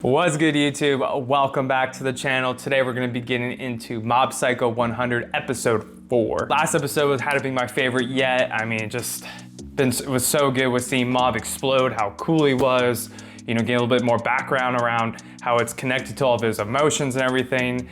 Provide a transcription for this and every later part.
What's good, YouTube? Welcome back to the channel. Today we're going to be getting into Mob Psycho 100 episode 4. Last episode had to be my favorite yet. I mean, it was so good with seeing Mob explode, how cool he was, you know, getting a little bit more background around how it's connected to all of his emotions and everything.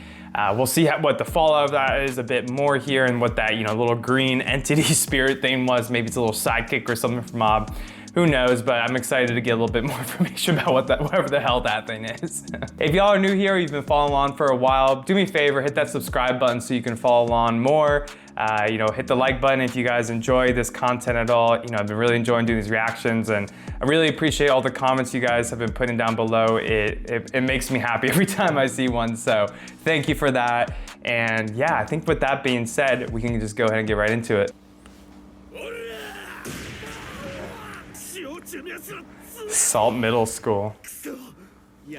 We'll see what the fallout of that is a bit more here and what that, you know, little green entity spirit thing was. Maybe it's a little sidekick or something from Mob. Who knows, but I'm excited to get a little bit more information about whatever the hell that thing is. If y'all are new here, or you've been following along for a while, do me a favor, hit that subscribe button so you can follow along more. You know, hit the like button if you guys enjoy this content at all. You know, I've been really enjoying doing these reactions, and I really appreciate all the comments you guys have been putting down below. It makes me happy every time I see one, so thank you for that. And yeah, I think with that being said, we can just go ahead and get right into it. Salt Middle School.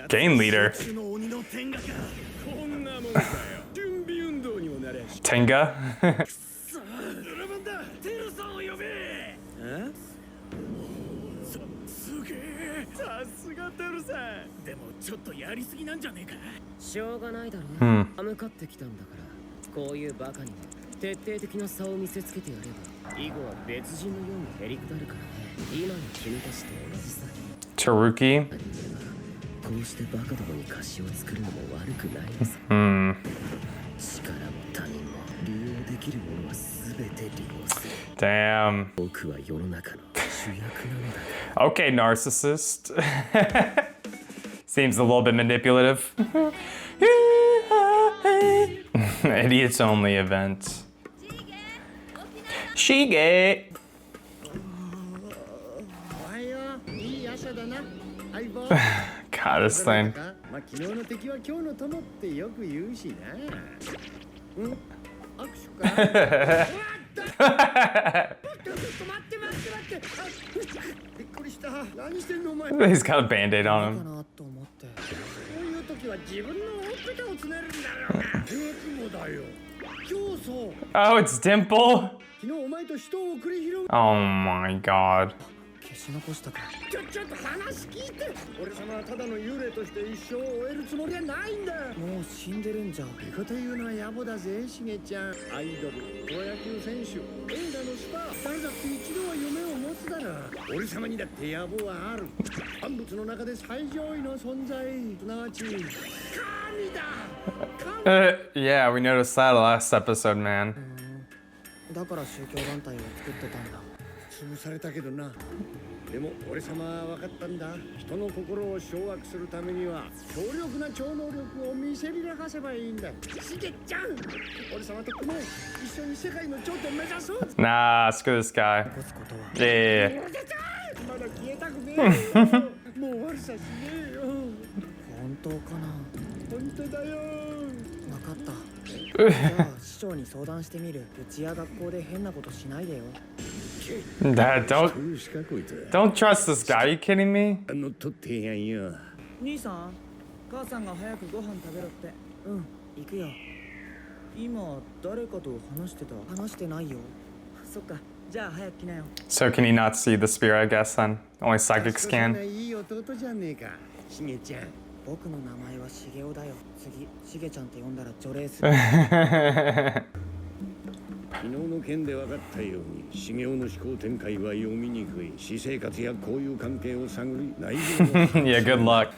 Game leader. Tenga? Taruki? Damn. Okay, narcissist. Seems a little bit manipulative. Idiots only event. Shige! God, this thing. He's got a band-aid on him. Oh, it's Dimple? Oh my god. Yeah, we noticed that last episode, man. Nah, screw this guy. Yeah. Dad, don't trust this guy. Are you kidding me? So can he not see the spirit, I guess, then? Only psychics can. Yeah, good luck.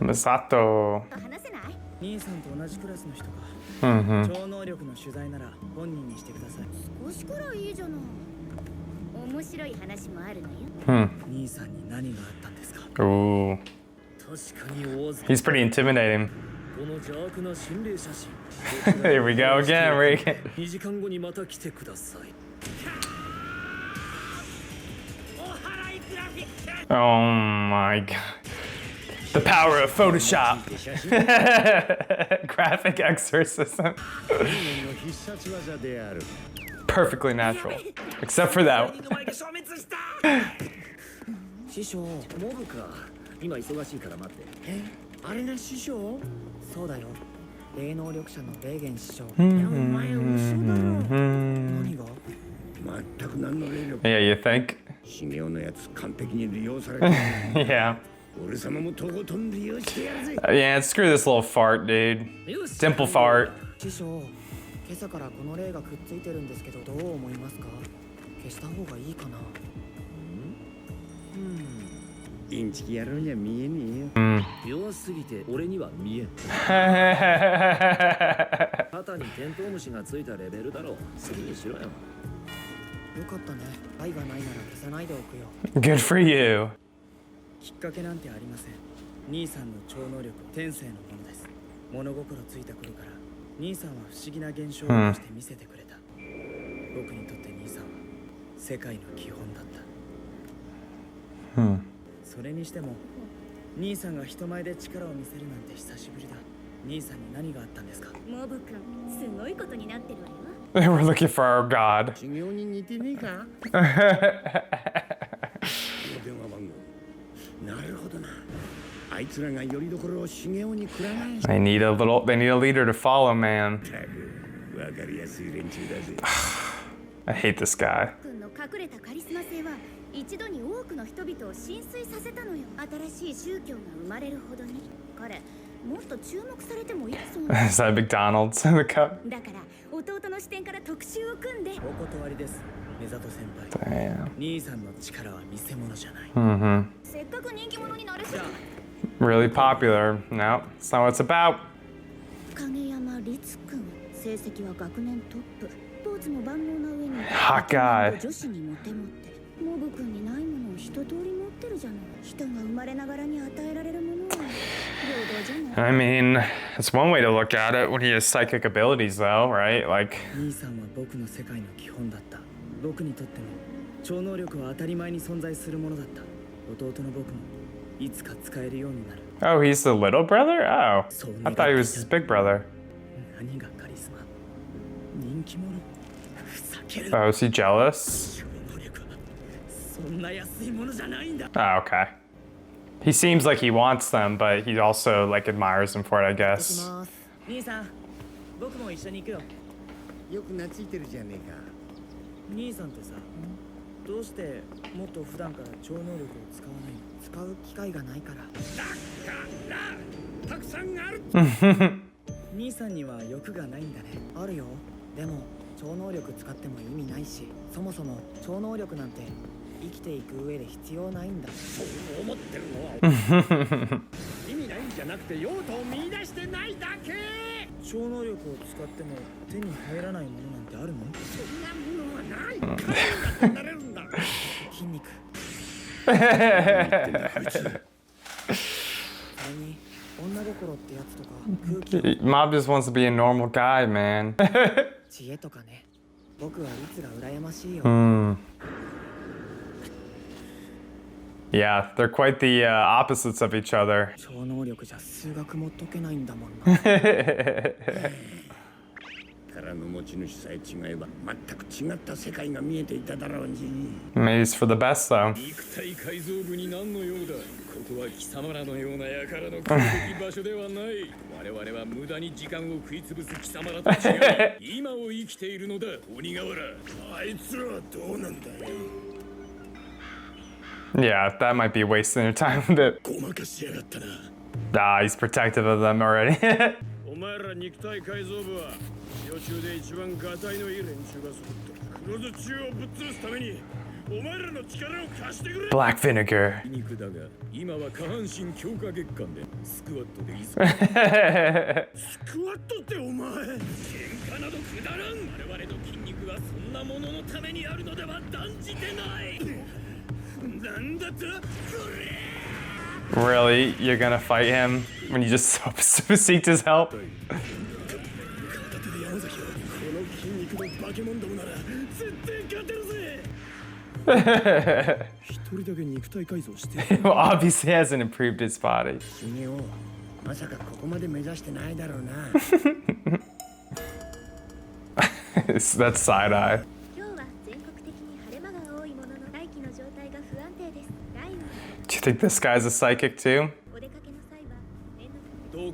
Misato. Ooh. He's pretty intimidating. Here we go again, Rick. Oh my god. The power of Photoshop. Graphic exorcism. Perfectly natural. Except for that. 師匠、モブか。今忙しいから待って。あれが師匠？そうだよ。霊能力者のレーゲン師匠。いや、お前嘘だろ。何が？全く何の霊力。 Yeah, you think? 茂雄のやつ完璧に利用されてる。 Yeah. 俺様もとことん利用してやるぜ。 Yeah, screw this little fart, dude. よし Dimple fart. 師匠、今朝からこの霊がくっついてるんですけど、どう思いますか？消した方がいいかな？インチキ野郎には見えねえよ。弱すぎて俺には見えん。肩にテントウムシがついたレベルだろう。好きにしろよ。よかったね。愛がないなら消さないでおくよ。 Good for you. きっかけなんてありません。兄さんの超能力は天性のものです。物心ついた頃から兄さんは不思議な現象を起こして見せてくれた。僕にとって兄さんは世界の基本だった。それにしても兄さんが人前で力を見せるなんて久しぶりだ。兄さんに何があったんですか？モブ君、すごいことになってるわよ。 They were looking for our god. 修行に似てねえか？電話番号。なるほどな。あいつらがよりどころを修行にくらない。 They need a leader to follow, man. わかりやすい連中だぜ。 I hate this guy. 君の隠れたカリスマ性は一度に多くの人々を浸水させたのよ。新しい宗教が生まれるほどに。彼、もっと注目されてもいいそうな。 Is that McDonald's in the cup? だから弟の視点から特集を組んで。お断りです、目里先輩。 Damn. 兄さんの力は見せ物じゃない。 Mm-hmm. せっかく人気者になれそう。 Really popular. No, that's not what it's about. 影山律君、成績は学年トップ。スポーツも万能な上に Hot guy. 女子にモテモテ。モブ君にないものを一通り持ってるじゃない。人が生まれながらに与えられるものは平等じゃない。 I mean, it's one way to look at it when he has psychic abilities, though, right? Like, 兄さんは僕の世界の基本だった。僕にとっても超能力は当たり前に存在するものだった。弟の僕もいつか使えるようになる。 oh, he's the little brother? Oh, So I thought he was his big brother. 何がカリスマ？人気者？ふざける。 Oh, is he jealous? 超能力はそんな安いものじゃないんだ。 Oh, okay. He seems like he wants them, but he also like admires them for it, I 行き guess. ます。兄さん、僕も一緒に行くよ。よく懐いてるじゃねえか。兄さんってさ、どうしてもっと普段から超能力を使わないの？使う機会がないから。たくさんある。兄さんには欲がないんだね。あるよ。でも超能力使っても意味ないし、そもそも超能力なんて生きていく上で必要ないんだ。そう思ってるのは意味ないんじゃなくて用途を見出してないだけ。超能力を使っても手に入らないものなんてあるの？そんなものはない。彼だってなれるんだ。筋肉。それに女心ってやつとか空気 Mob just wants to be a normal guy, man. 知恵とかね。僕はいつが羨ましいよ。 Yeah, they're quite the opposites of each other. 超能力じゃ数学も解けないんだもんな。殻の持ち主さえ違えば全く違った世界が見えていただろうに。 Maybe it's for the best, though. 肉体改造部に何の用だ。ここは貴様らのような輩の来るべき場所ではない。我々は無駄に時間を食いつぶす貴様らと違い、今を生きているのだ、鬼瓦。あいつらはどうなんだよ。 Yeah, that might be wasting your time a bit. ごまかしやがったな。 Ah, he's protective of them already. お前ら肉体改造部は世中で一番ガタイのいい連中が揃って黒ず中をぶっ潰すためにお前らの力を貸してくれ。 Black vinegar. 肉だが今は下半身強化月間でスクワットでいいぞ。スクワットってお前。喧嘩などくだらん。我々の筋肉はそんなもののためにあるのでは断じてない。なんだとこれ。 Really? You're gonna fight him when you just seeked his help? 片手で山崎をこの筋肉の化け物どもなら絶対勝てるぜ。一人だけ肉体改造して。 Well, obviously hasn't improved his body. 君をまさかここまで目指してないだろうな。That's side eye. 今日は全国的に晴れ間が多いものの大気の状態が不安定です。雷雨。 Do you think this guy's a psychic too? お出かけの際は念の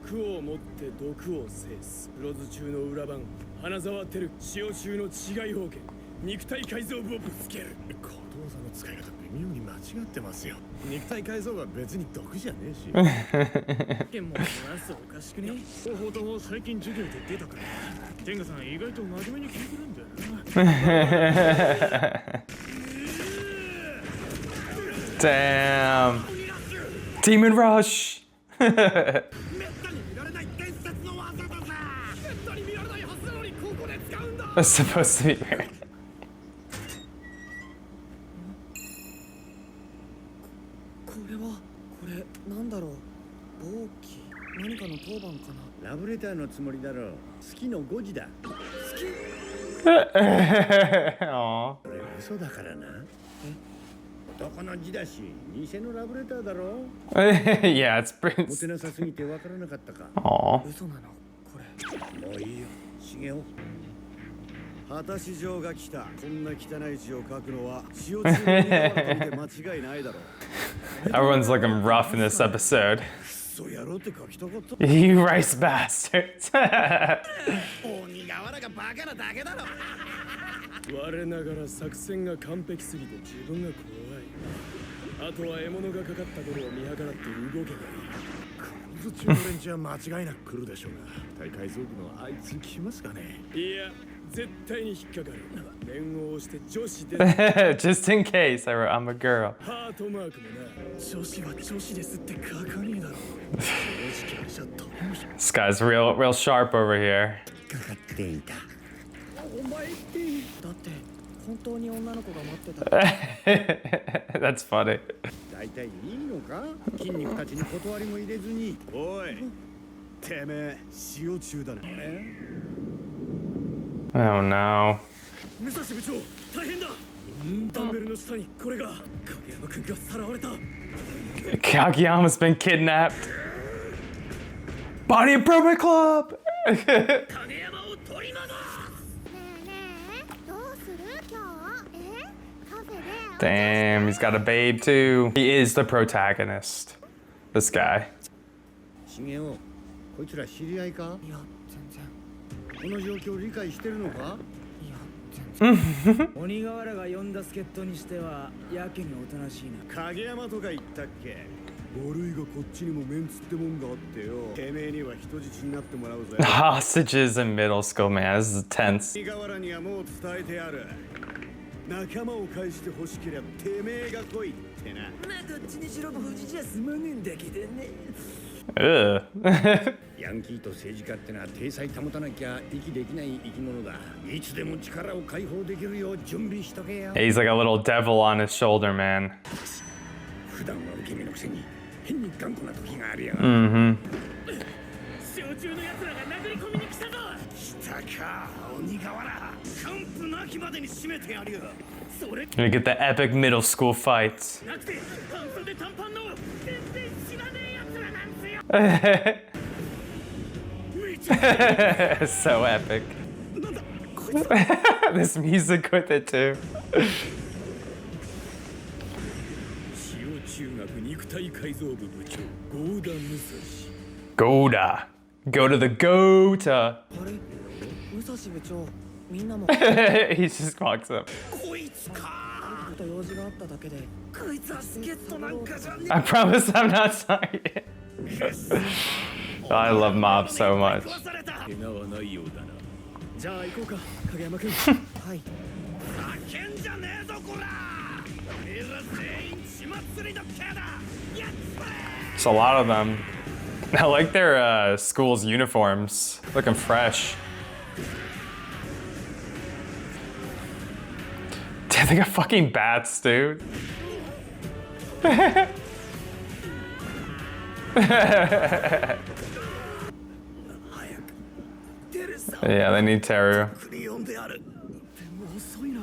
毒を持って毒を制す。プロズ中の裏番花沢照塩中の違い方権肉体改造部をぶつける。ことわざの使い方微妙に間違ってますよ。肉体改造は別に毒じゃねえし。でも話おかしくね。方法とも最近授業で出たから。天下さん意外と真面目に聞いてるんだよな。Damn. Demon Rush. めったに見られない伝説の技だぜ。めったに見られないはずなのにここで使うんだ。 That's supposed to be weird. これはこれなんだろう。暴気何かの当番かな。ラブレターのつもりだろう。好きの5時だ。 Aw. これ嘘だからな。男の字だし、偽のラブレターだろ。 Yeah, it's モ Prince. テなさすぎて分からなかったか。 Aw. 嘘なのこれ。もういいよ、茂雄。果たし状が来た。こんな汚い字を書くのは塩中の苦笑と見て間違いないだろう。 Everyone's looking rough in this episode. そうやろうって書きたかった。 You rice bastards. 鬼瓦がバカなだけだろ。我ながら作戦が完璧すぎて自分が怖い。あとは獲物がかかった頃を見計らって動けばいい。クルーズ中の連中は間違いなく来るでしょうが、大改造部のあいつ来ますかね。いや絶対に引っかかる。念を押して女子で Just in case, I'm a girl. ハートマークもな。女子は女子ですって書かねえだろ。正直じゃダメ。 This guy's real sharp over here. かかっていた。お前ってだって本当に女の子が待ってた。That's funny. 大体いいのか。筋肉たちに断りも入れずに。おい、てめえ塩中だね。 Oh no. 武蔵部長大変だ。ダンベルの下にこれが。影山君がさらわれた。 Kageyama's been kidnapped. Body Improvement Club! 影山を取り戻す。ねえねえどうする今日？カフェで Damn, he's got a babe too. He is the protagonist. This guy. 茂雄、こいつら知り合いか。いや全然。この状況理解してるのか。いや全然。鬼瓦が呼んだ助っ人にしてはやけにおとなしいな。影山とか言ったっけ。悪いがこっちにもメンツってもんがあってよ。てめえには人質になってもらうぜ。 Hostages in middle school, man. This is tense. 鬼瓦にはもう伝えてある。仲間を返して欲しけりゃてめえが来いってな。まあどっちにしろ無事じゃ済まねえんだけどね。 Ugh. ヤンキーと政治家ってのは体裁保たなきゃ息できない生き物だ。いつでも力を解放できるよう準備しとけよ。 He's like a little devil on his shoulder, man. 普段は受け身のくせに変に頑固な時があるよ。Mm-hmm. 塩中の奴らが殴り込みに来たぞ。来たか鬼瓦。完膚なきまでに締めてやるよ。それ Gonna get the epic middle school fights. なくて半袖短パンの全然知らねえ奴らなんすよ。 So epic. This music with it too. 塩中学肉体改造部部長郷田武蔵。 Goda. Go to the Gota. あれ武蔵部長みんなも He just walks up. こいつか。と用事があっただけで。こいつは助っ人なんかじゃね I promise I'm not sorry. I love Mob so much. 怪我はないようだな。じゃあ行こうか影山君。はい。叫んじゃねえぞこら。俺ら全員血祭りの毛だ。やっつれ。 It's a lot of them. I like their school's uniforms. Looking fresh. Dude, they got fucking bats, dude. Yeah, they need Teru. 呼んである。遅いな。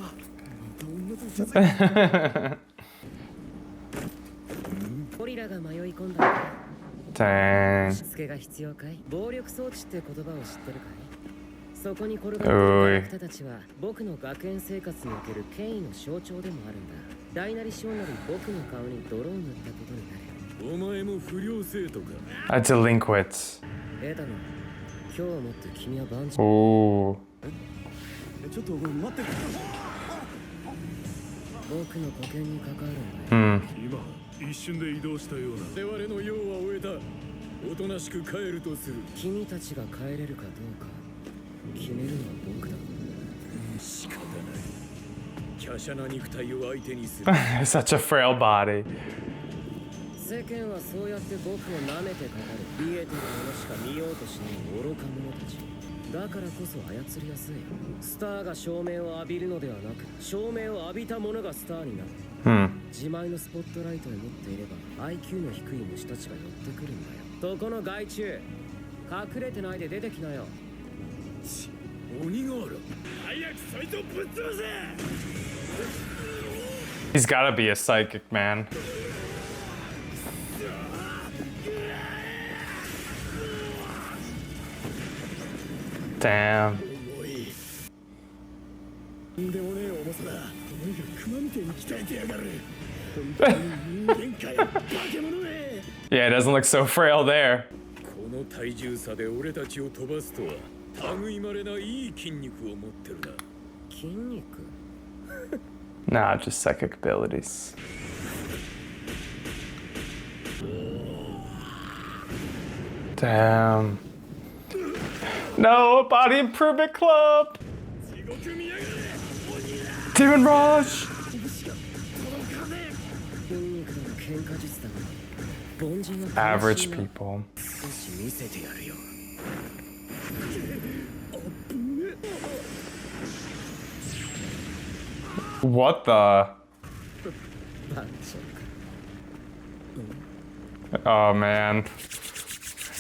ゴリラが迷い込んだのか。 Dang. しつけが必要かい。暴力装置って言葉を知ってるかい。そこに転がっているキャラクターたちは僕の学園生活における権威の象徴でもあるんだ。大なり小なり僕の顔に泥を塗ったことになる。お前も不良生徒か。A delinquent. エタノ、今日をもって君は万事。 Ooh. ちょっと待ってくれ。僕の保険に関わるんだよ。 Hmm. 今一瞬で移動したような。我々の用は終えた。おとなしく帰るとする。君たちが帰れるかどうか決めるのは僕だ。仕方ない。華奢な肉体を相手にする。 Such a frail body. 世間はそうやって僕を舐めてかかる。見えてるものしか見ようとしない愚か者たち。だからこそ操りやすい。スターが照明を浴びるのではなく、照明を浴びた者がスターになる。 Hmm. 自前のスポットライトを持っていれば IQ の低い虫たちが寄ってくるんだよ。そこの害虫、隠れてないで出てきなよ。鬼がある。早くそいつをぶっ潰せ。 He's gotta be a psychic, man. Damn. とんでもねえ重さだ。お前が熊みてえに鍛えてやがる。本当に人間かよ、化け物め。 Yeah, it doesn't look so frail there. この体重差で俺たちを飛ばすとは類まれないい筋肉を持ってるな。筋肉？ Nah, just psychic abilities. Damn. No, Body Improvement Club! 地獄見やがれ、鬼だ。 Demon Rush! 筋肉の喧嘩術だが、凡人は Average people. 少し見せてやるよ。 What the? バンチョか。 Oh man.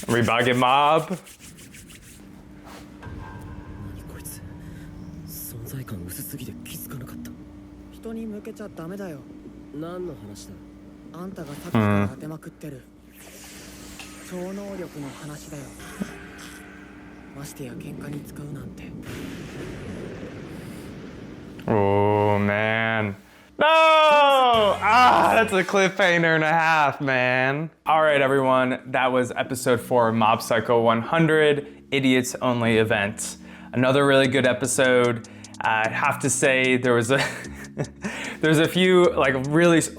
Are we about to get mob? 何こいつ、存在感薄すぎて気づかなかった。人に向けちゃダメだよ。何の話だ？あんたがさっきから当てまくってる超能力の話だよ。ましてや喧嘩に使うなんて。 Oh man. No! Ah, that's a cliffhanger and a half, man. All right, everyone. That was episode 4 of Mob Psycho 100, Idiots Only Event. Another really good episode. I have to say there was a there's a few like a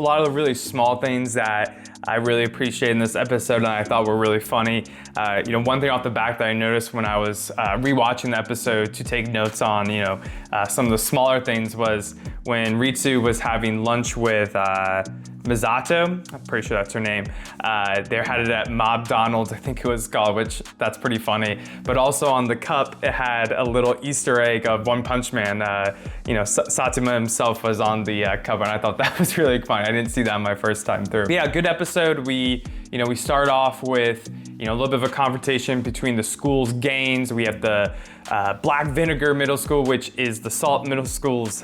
lot of really small things that I really appreciate in this episode and I thought were really funny. You know, one thing off the back that I noticed when I was rewatching the episode to take notes on, you know, some of the smaller things was when Ritsu was having lunch with Misato, I'm pretty sure that's her name. They had it at Mob Donald's, I think it was called, which that's pretty funny. But also on the cup, it had a little Easter egg of One Punch Man. You know, Satsuma himself was on the cover, and I thought that was really funny. I didn't see that my first time through. But yeah, good episode. We start off with, you know, a little bit of a confrontation between the school's gangs. We have the Black Vinegar Middle School, which is the Salt Middle School's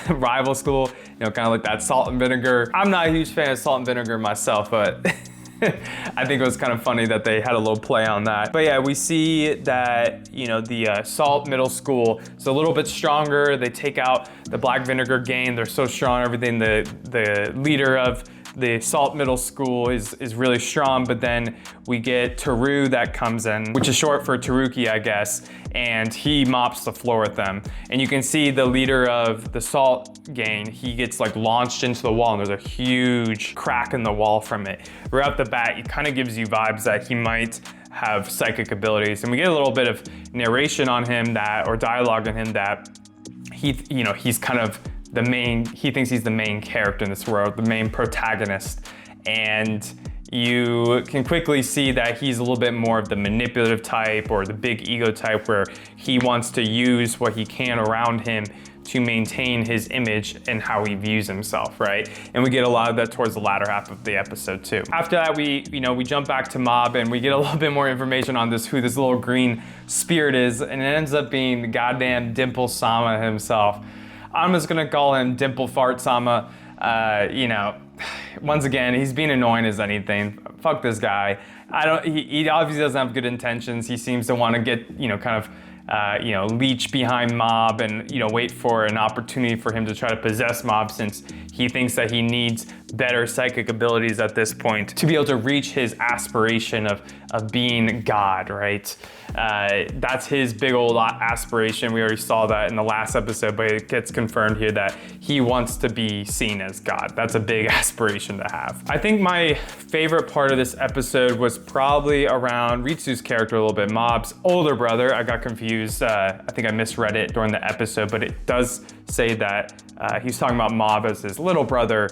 rival school. You know, kind of like that Salt and Vinegar. I'm not a huge fan of Salt and Vinegar myself, but I think it was kind of funny that they had a little play on that. But yeah, we see that, you know, the Salt Middle School is a little bit stronger. They take out the Black Vinegar gang. They're so strong, everything. The leader of the Salt Middle School is really strong, but then we get Teru that comes in, which is short for Teruki, I guess, and he mops the floor with them. And you can see the leader of the Salt gang, he gets like launched into the wall and there's a huge crack in the wall from it. Right off the bat, it kind of gives you vibes that he might have psychic abilities. And we get a little bit of narration on him that, or dialogue on him that he's kind of he thinks he's the main character in this world, the main protagonist. And you can quickly see that he's a little bit more of the manipulative type or the big ego type where he wants to use what he can around him to maintain his image and how he views himself, right? And we get a lot of that towards the latter half of the episode too. After that, we jump back to Mob and we get a little bit more information on who this little green spirit is, and it ends up being the goddamn Dimple Sama himself. I'm just gonna call him Dimple Fart Sama. You know, once again, he's being annoying as anything. Fuck this guy. he obviously doesn't have good intentions. He seems to want to get, kind of, leech behind Mob and, wait for an opportunity for him to try to possess Mob, since he thinks that he needs better psychic abilities at this point to be able to reach his aspiration of being God, right? That's his big old aspiration. We already saw that in the last episode, but it gets confirmed here that he wants to be seen as God. That's a big aspiration to have. I think my favorite part of this episode was probably around Ritsu's character a little bit, Mob's older brother. I got confused. I think I misread it during the episode, but it does say that he's talking about Mob as his little brother,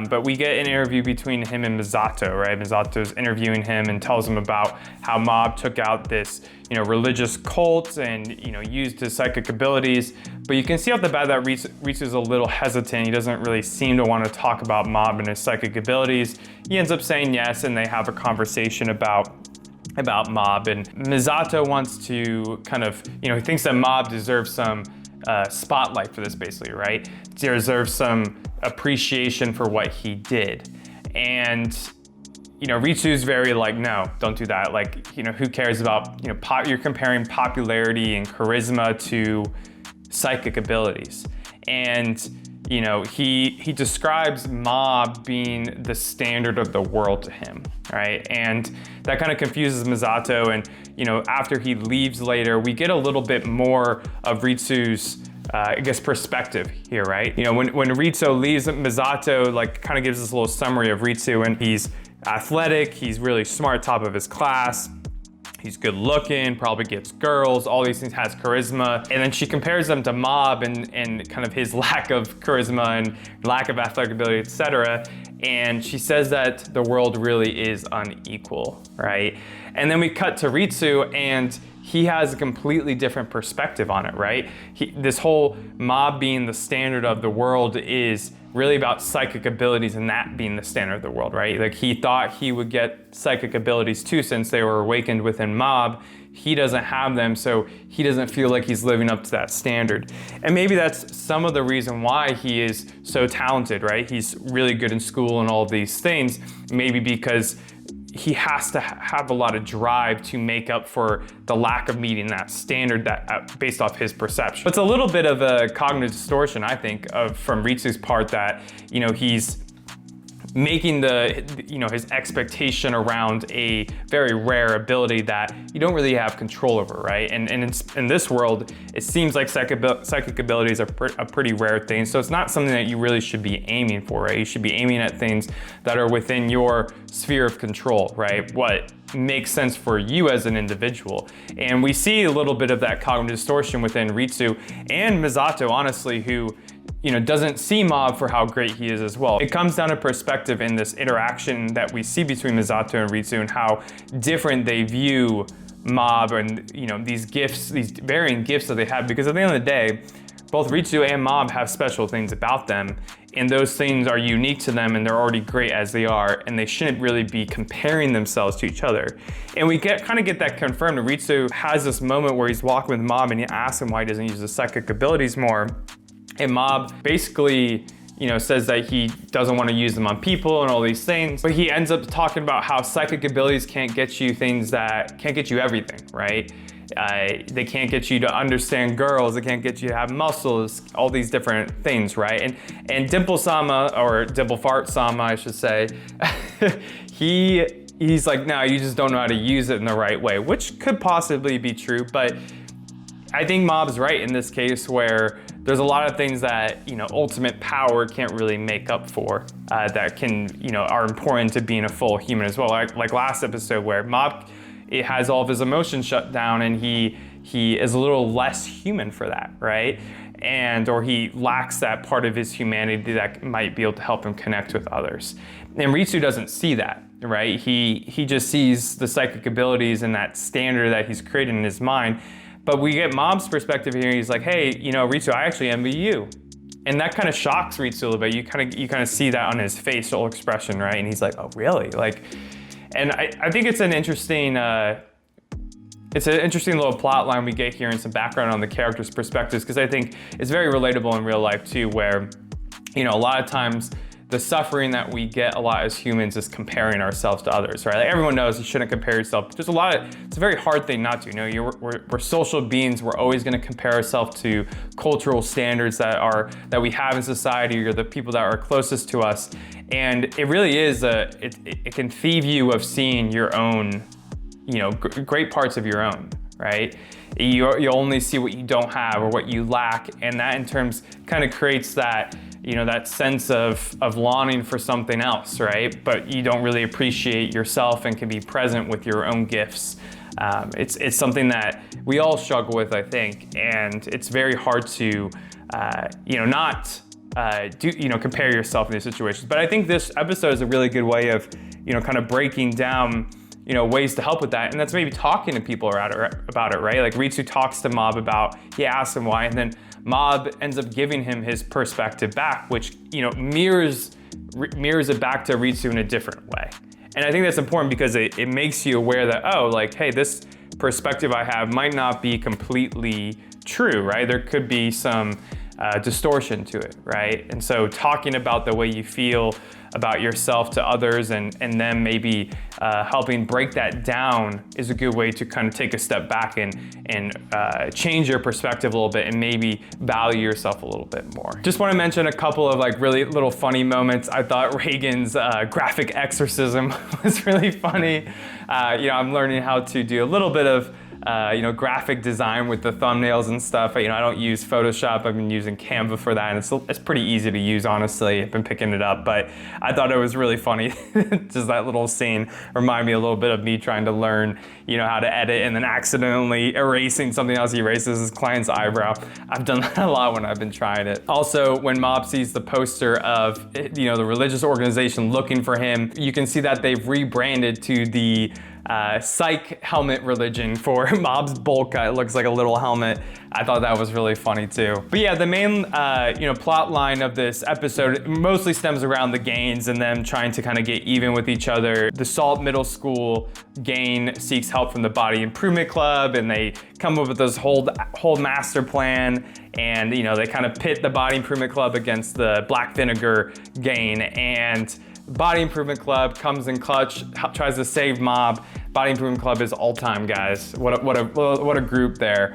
but we get an interview between him and Misato, right? Misato's interviewing him and tells him about how Mob took out this, religious cult and, used his psychic abilities. But you can see off the bat that Ritsu's a little hesitant. He doesn't really seem to want to talk about Mob and his psychic abilities. He ends up saying yes, and they have a conversation about Mob. And Misato wants to kind of, he thinks that Mob deserves some spotlight for this, basically, right? Deserves some appreciation for what he did. And Ritsu's very like, no, don't do that. Like, who cares about, you're comparing popularity and charisma to psychic abilities. And, he describes Mob being the standard of the world to him, right? And that kind of confuses Misato. And, after he leaves later, we get a little bit more of Ritsu's perspective here, right? When Ritsu leaves, Misato kind of gives us a little summary of Ritsu, and he's athletic, he's really smart, top of his class, he's good looking, probably gets girls, all these things, has charisma. And then she compares them to Mob and kind of his lack of charisma and lack of athletic ability, etc. And she says that the world really is unequal, right? And then we cut to Ritsu, and he has a completely different perspective on it, right? This whole Mob being the standard of the world is really about psychic abilities, and that being the standard of the world, right? Like, he thought he would get psychic abilities too, since they were awakened within Mob. He doesn't have them, so he doesn't feel like he's living up to that standard. And maybe that's some of the reason why he is so talented, right? He's really good in school and all these things, maybe because he has to have a lot of drive to make up for the lack of meeting that standard that based off his perception. It's a little bit of a cognitive distortion, I think, from Ritsu's part, that, he's making his expectation around a very rare ability that you don't really have control over, right? And in this world, it seems like psychic abilities are a pretty rare thing. So it's not something that you really should be aiming for, right? You should be aiming at things that are within your sphere of control, right? What makes sense for you as an individual. And we see a little bit of that cognitive distortion within Ritsu and Misato, honestly, who doesn't see Mob for how great he is as well. It comes down to perspective in this interaction that we see between Misato and Ritsu, and how different they view Mob and, these gifts, these varying gifts that they have. Because at the end of the day, both Ritsu and Mob have special things about them, and those things are unique to them, and they're already great as they are, and they shouldn't really be comparing themselves to each other. And we kind of get that confirmed. Ritsu has this moment where he's walking with Mob, and he asks him why he doesn't use his psychic abilities more. And Mob basically, says that he doesn't want to use them on people and all these things. But he ends up talking about how psychic abilities can't get you things that can't get you everything, right? They can't get you to understand girls. They can't get you to have muscles, all these different things, right? And Dimple-sama, or Dimple Fart-sama, I should say, he's like, no, you just don't know how to use it in the right way, which could possibly be true. But I think Mob's right in this case, where there's a lot of things that, ultimate power can't really make up for, that can, are important to being a full human as well. Like last episode, where Mob, it has all of his emotions shut down, and he is a little less human for that, right? Or he lacks that part of his humanity that might be able to help him connect with others. And Ritsu doesn't see that, right? He just sees the psychic abilities and that standard that he's created in his mind. But we get Mob's perspective here. He's like, hey, Ritsu, I actually envy you. And that kind of shocks Ritsu a little bit. You kind of see that on his facial expression, right? And he's like, oh, really? And I think it's an interesting little plot line we get here, and some background on the characters' perspectives, because I think it's very relatable in real life too, where, a lot of times the suffering that we get a lot as humans is comparing ourselves to others, right? Like everyone knows you shouldn't compare yourself. It's a very hard thing not to. You know, we're social beings. We're always going to compare ourselves to cultural standards that we have in society, or the people that are closest to us. And it really is it can thieve you of seeing your own, you know, great parts of your own, right? You only see what you don't have or what you lack, and that in terms kind of creates that, you know, that sense of longing for something else, right? But you don't really appreciate yourself and can be present with your own gifts. It's something that we all struggle with, I think, and it's very hard to, you know, not compare yourself in these situations. But I think this episode is a really good way of, you know, kind of breaking down, you know, ways to help with that. And that's maybe talking to people about it, right? Like Ritsu talks to Mob about, he asks him why, and then Mob ends up giving him his perspective back, which, you know, mirrors it back to Ritsu in a different way. And I think that's important because it makes you aware that, oh, like, hey, this perspective I have might not be completely true, right? There could be some distortion to it, right? And so talking about the way you feel about yourself to others and then maybe helping break that down is a good way to kind of take a step back and change your perspective a little bit and maybe value yourself a little bit more. Just want to mention a couple of like really little funny moments. I thought Reagan's graphic exorcism was really funny. You know, I'm learning how to do a little bit of you know, graphic design with the thumbnails and stuff. You know, I don't use Photoshop. I've been using Canva for that, and it's pretty easy to use, honestly. I've been picking it up, but I thought it was really funny. Just that little scene reminded me a little bit of me trying to learn, you know, how to edit and then accidentally erasing something else. He erases his client's eyebrow. I've done that a lot when I've been trying it. Also, when Mob sees the poster of, you know, the religious organization looking for him, you can see that they've rebranded to the psych helmet religion for Mob's bowl cut. It looks like a little helmet. I thought that was really funny too. But yeah, the main you know, plot line of this episode mostly stems around the Gains and them trying to kind of get even with each other. The Salt Middle School Gain seeks help from the Body Improvement Club, and they come up with this whole master plan, and you know, they kind of pit the Body Improvement Club against the Black Vinegar Gain, and Body Improvement Club comes in clutch, tries to save Mob. Body Improvement Club is all time, guys. What a group there.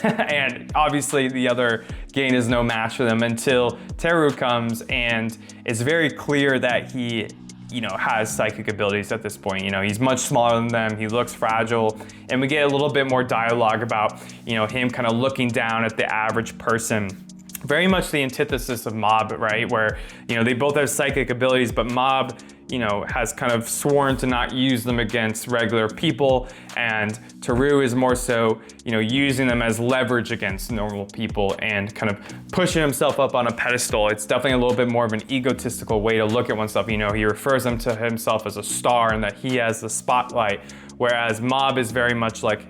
And obviously the other Gain is no match for them until Teru comes, and it's very clear that he, you know, has psychic abilities at this point. You know, he's much smaller than them. He looks fragile, and we get a little bit more dialogue about, you know, him kind of looking down at the average person. Very much the antithesis of Mob, right? Where, you know, they both have psychic abilities, but Mob, you know, has kind of sworn to not use them against regular people, and Teru is more so, you know, using them as leverage against normal people and kind of pushing himself up on a pedestal. It's definitely a little bit more of an egotistical way to look at oneself. You know, he refers to himself as a star and that he has the spotlight, whereas Mob is very much like,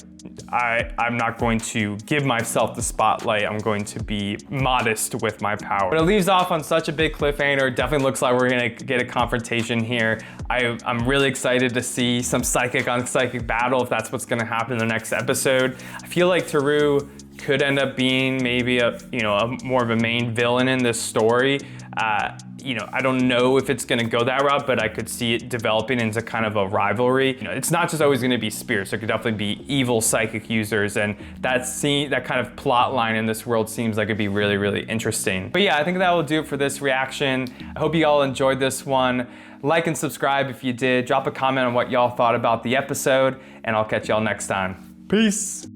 I'm not going to give myself the spotlight. I'm going to be modest with my power. But it leaves off on such a big cliffhanger. It definitely looks like we're gonna get a confrontation here. I'm really excited to see some psychic on psychic battle, if that's what's gonna happen in the next episode. I feel like Teru could end up being maybe a more of a main villain in this story. You know, I don't know if it's gonna go that route, but I could see it developing into kind of a rivalry. You know, it's not just always gonna be spirits. There could definitely be evil psychic users, and that kind of plot line in this world seems like it'd be really, really interesting. But yeah, I think that will do it for this reaction. I hope you all enjoyed this one. Like and subscribe if you did. Drop a comment on what y'all thought about the episode, and I'll catch y'all next time. Peace.